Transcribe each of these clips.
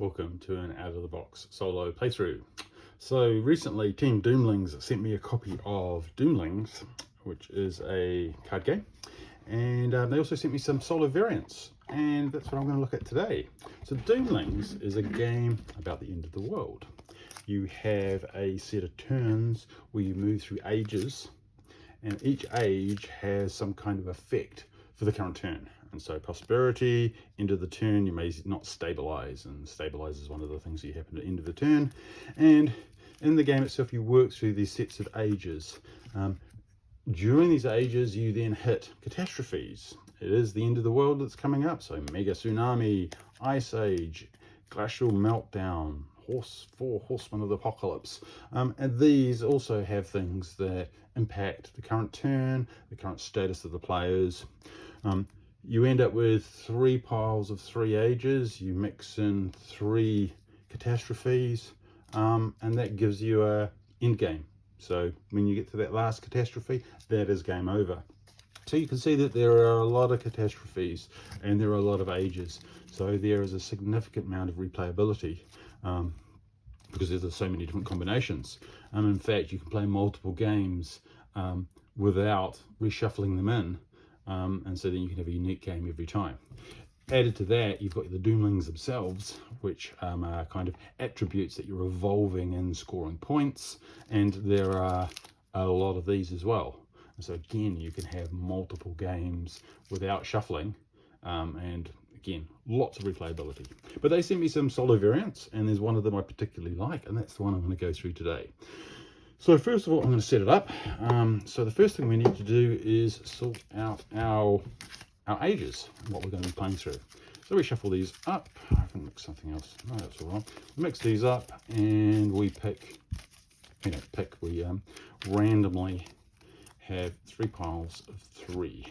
Welcome to an out-of-the-box solo playthrough. So recently Team Doomlings sent me a copy of Doomlings, which is a card game, and they also sent me some solo variants, and that's what I'm going to look at today. So Doomlings is a game about the end of the world. You have a set of turns where you move through ages, and each age has some kind of effect for the current turn. And so prosperity, end of the turn, you may not stabilize, and stabilize is one of the things that happen at the end of the turn. And in the game itself, you work through these sets of ages. During these ages, you then hit catastrophes. It is the end of the world that's coming up, so mega tsunami, ice age, glacial meltdown, four horsemen of the apocalypse. And these also have things that impact the current turn, the current status of the players. You end up with 3 piles of 3 ages. You mix in 3 catastrophes, and that gives you a end game. So when you get to that last catastrophe, that is game over. So you can see that there are a lot of catastrophes and there are a lot of ages. So there is a significant amount of replayability because there's so many different combinations. In fact, you can play multiple games without reshuffling them in. And so then you can have a unique game every time. Added to that, you've got the Doomlings themselves, which are kind of attributes that you're evolving in scoring points, and there are a lot of these as well. And so again, you can have multiple games without shuffling, and again, lots of replayability. But they sent me some solo variants, and there's one of them I particularly like, and that's the one I'm going to go through today. So first of all, I'm going to set it up. So the first thing we need to do is sort out our ages and what we're going to be playing through. So we shuffle these up. I can mix something else. No, that's all right. We mix these up and we pick, we randomly have 3 piles of 3.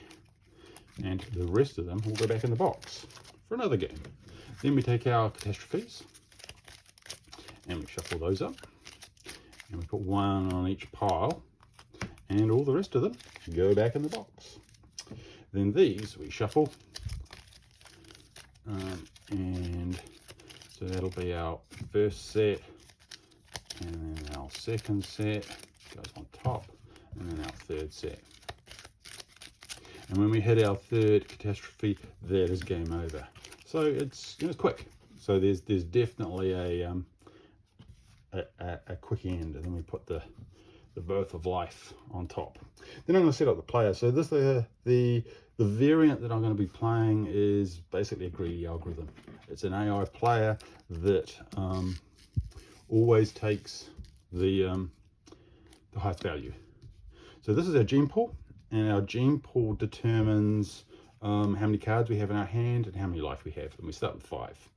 And the rest of them will go back in the box for another game. Then we take our catastrophes and we shuffle those up. And we put 1 on each pile, and all the rest of them go back in the box. Then these we shuffle, and so that'll be our first set, and then our second set goes on top, and then our third set. And when we hit our third catastrophe, that is game over. So it's quick. So there's definitely a quick end, and then we put the birth of life on top. Then I'm going to set up the player. So this the variant that I'm going to be playing is basically a greedy algorithm. It's an AI player that always takes the highest value. So this is our gene pool, and our gene pool determines how many cards we have in our hand and how many life we have, and we start with 5.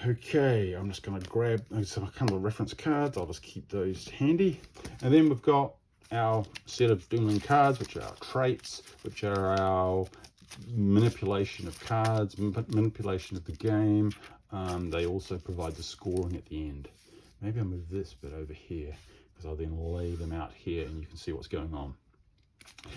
Okay, I'm just going to grab some kind of reference cards. I'll just keep those handy. And then we've got our set of Doomling cards, which are our traits, which are our manipulation of cards, manipulation of the game. They also provide the scoring at the end. Maybe I'll move this bit over here, because I'll then lay them out here and you can see what's going on.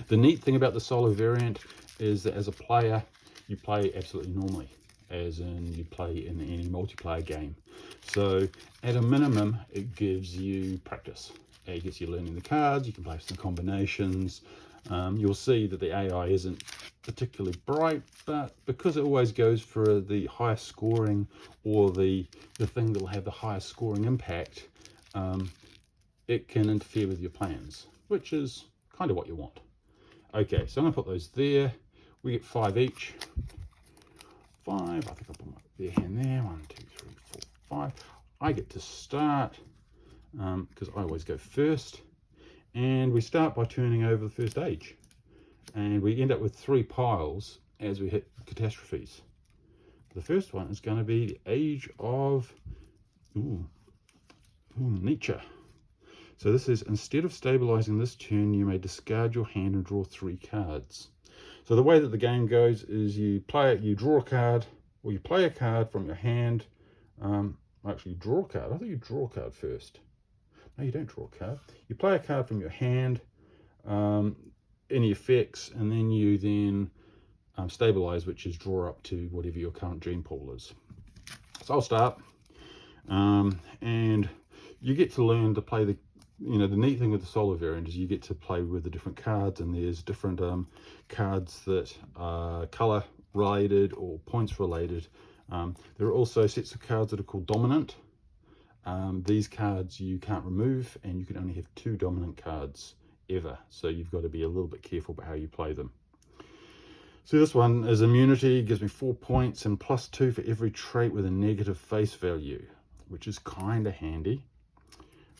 The neat thing about the solo variant is that as a player, you play absolutely normally, as in you play in any multiplayer game. So at a minimum, it gives you practice. It gets you learning the cards, you can play some combinations. You'll see that the AI isn't particularly bright, but because it always goes for the highest scoring, or the thing that will have the highest scoring impact, it can interfere with your plans, which is kind of what you want. Okay, so I'm going to put those there. We get 5 each. 5, I think I'll put my bare hand there. 1, 2, 3, 4, 5. I get to start because I always go first, and we start by turning over the first age, and we end up with 3 piles as we hit catastrophes. The first one is going to be the age of Nietzsche. So this is, instead of stabilizing this turn, you may discard your hand and draw 3 cards. So the way that the game goes is you draw a card, or you play a card from your hand. Actually, you draw a card. I thought you draw a card first. No, you don't draw a card. You play a card from your hand, any effects, and then you stabilize, which is draw up to whatever your current gene pool is. So I'll start, and you get to learn to play the, the neat thing with the solo variant is you get to play with the different cards, and there's different cards that are color related or points related. There are also sets of cards that are called dominant. These cards you can't remove, and you can only have 2 dominant cards ever, so you've got to be a little bit careful about how you play them. So this one is immunity, gives me 4 points and +2 for every trait with a negative face value, which is kind of handy.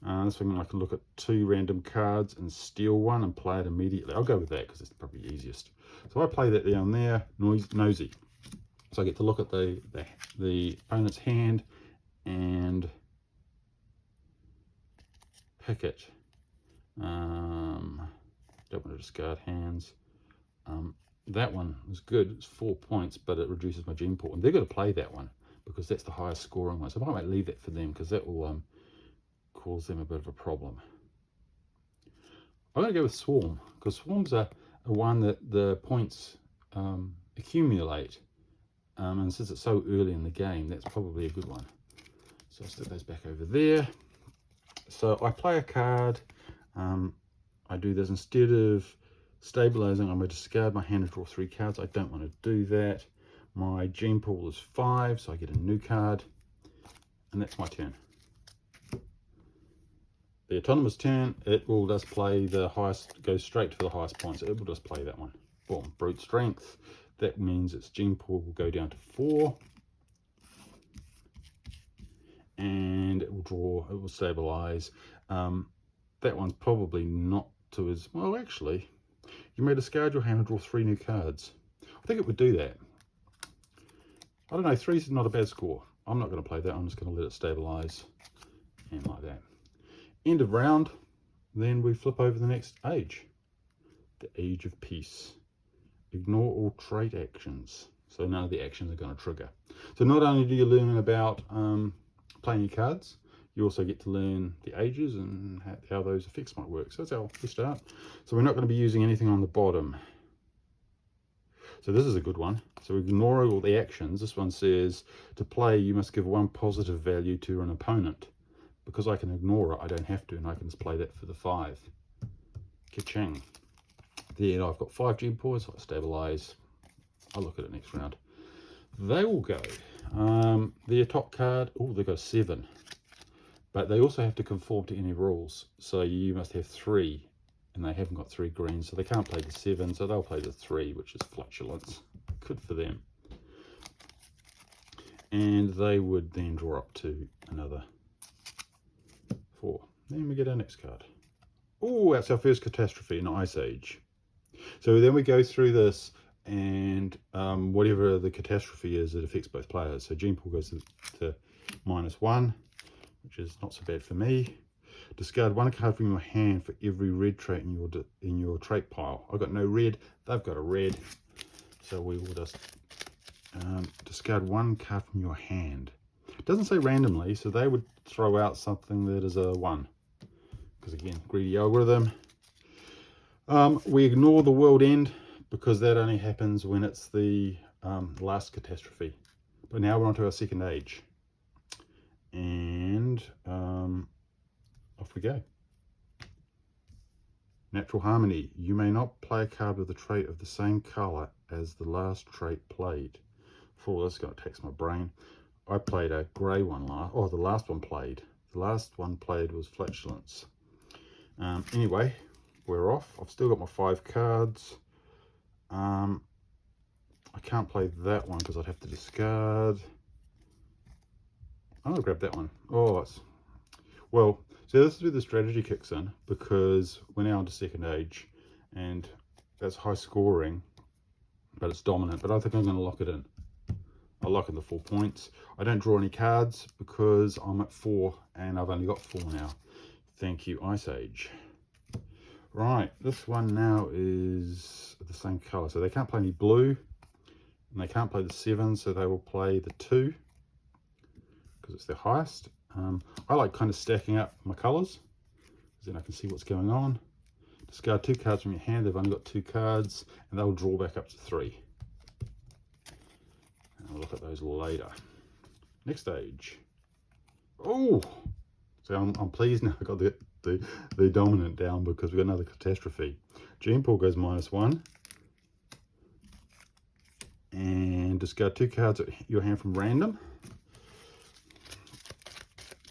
This one I can look at 2 random cards and steal one and play it immediately. I'll go with that because it's probably easiest. So I play that down there, nosy. So I get to look at the opponent's hand and pick it. Don't want to discard hands. That one is good. It's 4 points, but it reduces my gene pool, and they're going to play that one because that's the highest scoring one. So I might leave that for them because that will cause them a bit of a problem. I'm going to go with Swarm because Swarms are one that the points accumulate, and since it's so early in the game, that's probably a good one. So I'll stick those back over there. So I play a card. I do this instead of stabilizing. I'm going to discard my hand and draw 3 cards. I don't want to do that. My gene pool is 5, so I get a new card, and that's my turn. The autonomous turn, it will just play the highest, goes straight for the highest points. It will just play that one. Boom, brute strength. That means its gene pool will go down to 4. And it will draw, it will stabilize. That one's probably not to as, well actually, you may discard your hand and draw 3 new cards. I think it would do that. I don't know, 3 is not a bad score. I'm not going to play that, I'm just going to let it stabilize. And like that. End of round, then we flip over the next age. The Age of Peace. Ignore all trait actions. So none of the actions are going to trigger. So not only do you learn about playing your cards, you also get to learn the ages and how those effects might work. So that's how we start. So we're not going to be using anything on the bottom. So this is a good one. So ignore all the actions. This one says, to play, you must give 1 positive value to an opponent. Because I can ignore it, I don't have to, and I can just play that for the 5. Ka-ching. Then I've got 5 gene points. I'll stabilize. I'll look at it next round. They will go. Their top card, oh, they've got 7. But they also have to conform to any rules. So you must have 3, and they haven't got 3 greens, so they can't play the 7, so they'll play the 3, which is flatulence. Good for them. And they would then draw up to another 4. Then we get our next card. Oh, that's our first catastrophe, an Ice Age. So then we go through this, and whatever the catastrophe is, it affects both players. So gene pool goes to -1, which is not so bad for me. Discard 1 card from your hand for every red trait in your trait pile. I've got no red, they've got a red, so we will just discard 1 card from your hand. It doesn't say randomly, so they would throw out something that is a 1, because again, greedy algorithm. We ignore the world end because that only happens when it's the last catastrophe. But now we're on to our second age, and off we go. Natural Harmony. You may not play a card with a trait of the same color as the last trait played. Oh, this is going to tax my brain. I played a grey one the last one played. The last one played was Flatulence. Anyway, we're off. I've still got my 5 cards. I can't play that one because I'd have to discard. I'm going to grab that one. Oh, well, so this is where the strategy kicks in, because we're now into second age, and that's high scoring, but it's dominant. But I think I'm going to lock it in. I'll lock in the 4 points. I don't draw any cards because I'm at 4, and I've only got 4 now. Thank you, Ice Age. Right, this one now is the same color, so they can't play any blue, and they can't play the 7, so they will play the 2 because it's their highest. I like kind of stacking up my colors because then I can see what's going on. Discard 2 cards from your hand. They've only got 2 cards, and they'll draw back up to 3. And I'll look at those later. Next stage. Oh, so I'm pleased now I got the dominant down because we got another catastrophe. Gene pool goes -1. And discard 2 cards at your hand from random.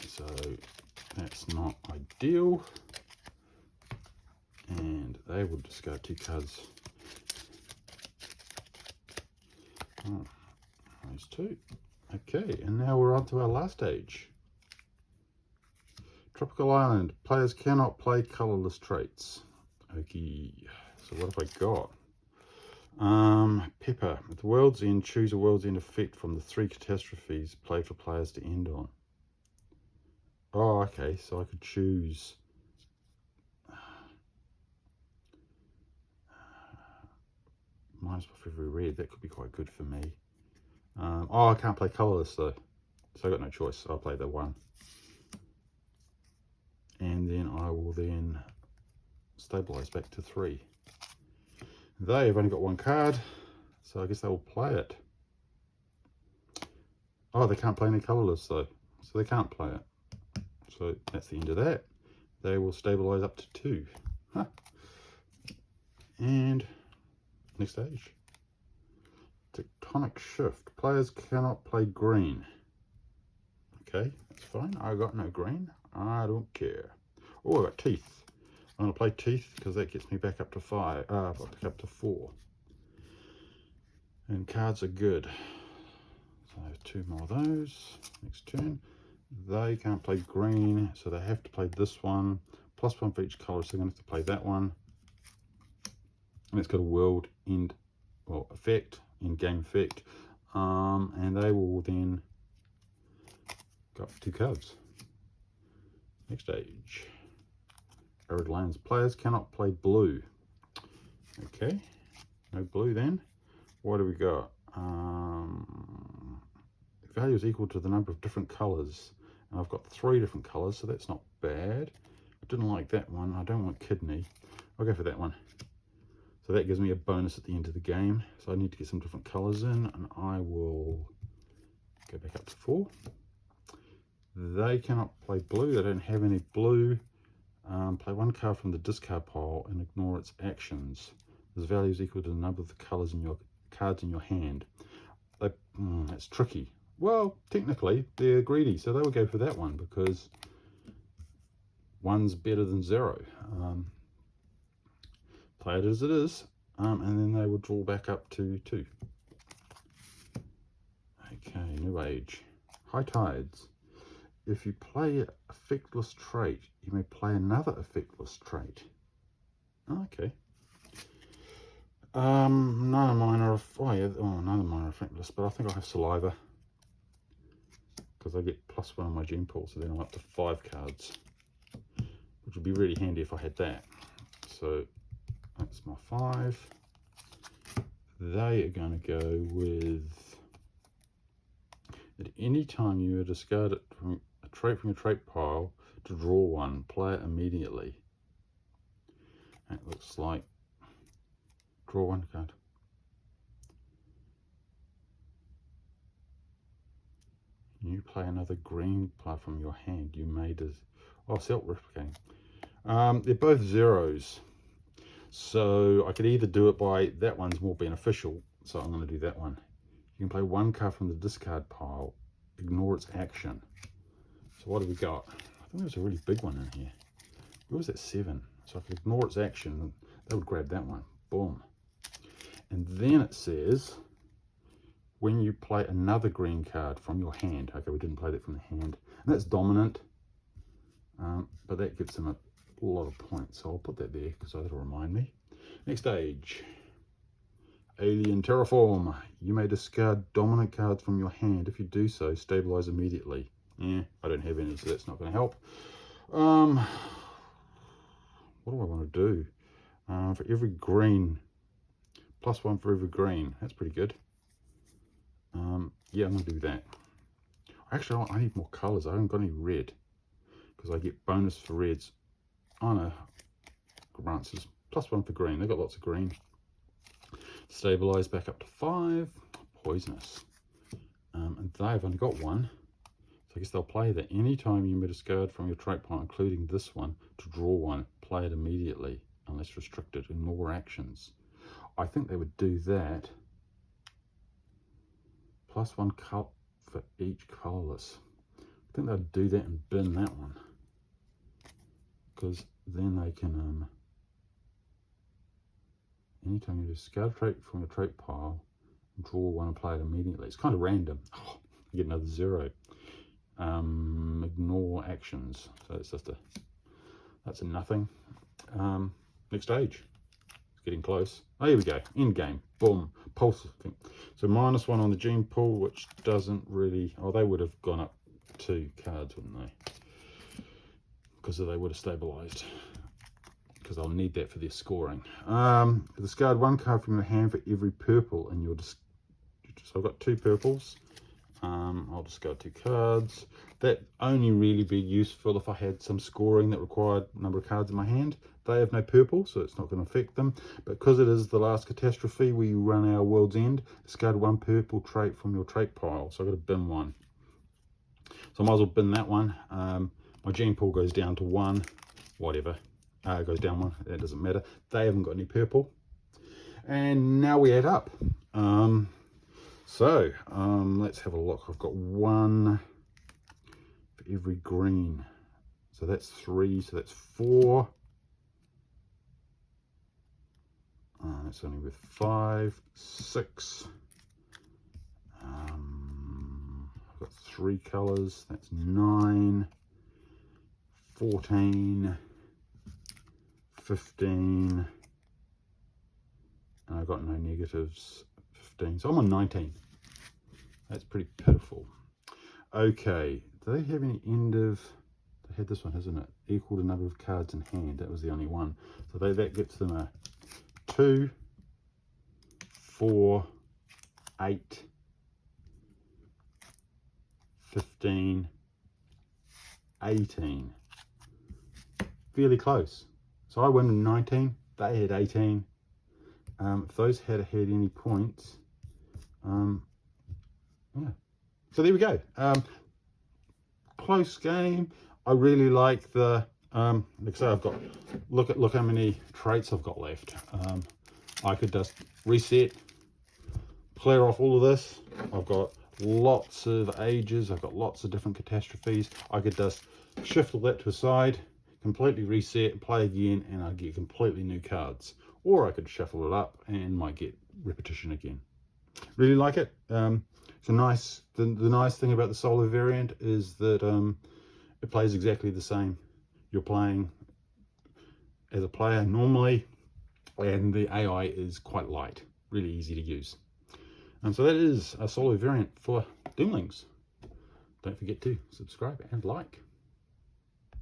So that's not ideal. And they will discard 2 cards. Oh, those 2. Okay, and now we're on to our last stage. Tropical Island. Players cannot play colorless traits. Okay, so what have I got? Pepper. At the world's end, choose a world's end effect from the 3 catastrophes played for players to end on. Oh, okay, so I could choose minus for every red. That could be quite good for me. Oh, I can't play colorless though, so I got no choice. I'll play the 1, and then I will then stabilize back to 3. They have only got 1 card, so I guess they will play it. Oh, they can't play any colorless though, so they can't play it. So that's the end of that. They will stabilize up to 2. Huh. And next stage. Tectonic shift. Players cannot play green. Okay, that's fine. I got no green. I don't care. Oh, I got teeth. I'm going to play teeth because that gets me back up to 5. Back up to 4. And cards are good. So I have 2 more of those. Next turn. They can't play green, so they have to play this one. +1 for each colour, so they're going to have to play that one. And it's got a world end, well, effect, end game effect. And they will then go up 2 cards. Next stage. Arid lands. Players cannot play blue. Okay, no blue then. What do we got? Value is equal to the number of different colours. And I've got 3 different colours, so that's not bad. I didn't like that one. I don't want kidney. I'll go for that one. So that gives me a bonus at the end of the game. So I need to get some different colours in, and I will go back up to 4. They cannot play blue. They don't have any blue. Play 1 card from the discard pile and ignore its actions. This value is equal to the number of the colours in your cards in your hand. That's tricky. Well, technically they're greedy, so they will go for that one because 1's better than 0. Play it as it is, and then they will draw back up to 2. Okay, new age. High tides. If you play an effectless trait, you may play another effectless trait. Okay. None of mine are, none of mine are effectless, but I think I'll have saliva because I get +1 on my gene pool, so then I'm up to 5 cards, which would be really handy if I had that. So that's my 5. They are going to go with, at any time you discard it from a trait from your trait pile to draw 1, play it immediately. That looks like draw 1 card. You play another green player from your hand. You made as self-replicating. They're both 0s, so I could either do it by, that one's more beneficial, so I'm going to do that one. You can play 1 card from the discard pile, ignore its action. So what have we got? I think there's a really big one in here. Where was that 7? So I could ignore its action. That would grab that one. Boom. And then it says, when you play another green card from your hand. Okay, we didn't play that from the hand. And that's dominant. But that gives them a lot of points. So I'll put that there because that'll remind me. Next stage. Alien Terraform. You may discard dominant cards from your hand. If you do so, stabilize immediately. Yeah, I don't have any, so that's not going to help. What do I want to do? For every green, +1 for every green. That's pretty good. Yeah, I'm going to do that. Actually, I need more colours. I haven't got any red because I get bonus for reds. Oh no, grants is +1 for green. They've got lots of green. Stabilize back up to 5. Poisonous. And they've only got 1. So I guess they'll play that anytime you discard from your trait pile, including this one, to draw one, play it immediately, unless restricted in more actions. I think they would do that. +1 color for each colorless. I think they'd do that and bin that one, because then they can anytime you discard a trait from your trait pile, draw one and play it immediately. It's kind of random. Oh, you get another 0. Ignore actions. So it's just that's a nothing. Next stage. It's getting close. Oh, here we go. End game. Boom. Pulse thing. So -1 on the gene pool, which doesn't really. Oh, they would have gone up 2 cards, wouldn't they? Because they would have stabilized. Because I'll need that for their scoring. Discard 1 card from your hand for every purple in your. So I've got 2 purples. I'll discard 2 cards. That only really be useful if I had some scoring that required a number of cards in my hand. They have no purple, so it's not going to affect them. But because it is the last catastrophe, we run our World's End. Discard 1 purple trait from your trait pile. So I've got to bin 1. So I might as well bin that one. My gene pool goes down to 1, whatever. It goes down 1, that doesn't matter. They haven't got any purple. And now we add up. Let's have a look. I've got 1 for every green. So that's 3, so that's 4. That's only with 5, 6. I've got 3 colours, that's 9, 14, 15, and I've got no negatives, 15. So I'm on 19. That's pretty pitiful. Okay, do they have any end of... They had this one, isn't it? Equal to number of cards in hand. That was the only one. So that gets them a 2, 4, 8, 15, 18. Fairly close. So I win 19, they had 18. If those had any points, yeah. So there we go. Close game. I really like the, like I say, I've got, look how many traits I've got left. I could just reset, clear off all of this. I've got lots of ages. I've got lots of different catastrophes. I could just shift all that to a side, completely reset, play again, and I get completely new cards. Or I could shuffle it up and might get repetition again. Really like it. It's a nice. The nice thing about the solo variant is that it plays exactly the same. You're playing as a player normally, and the AI is quite light, really easy to use. And so that is a solo variant for Doomlings. Don't forget to subscribe and like.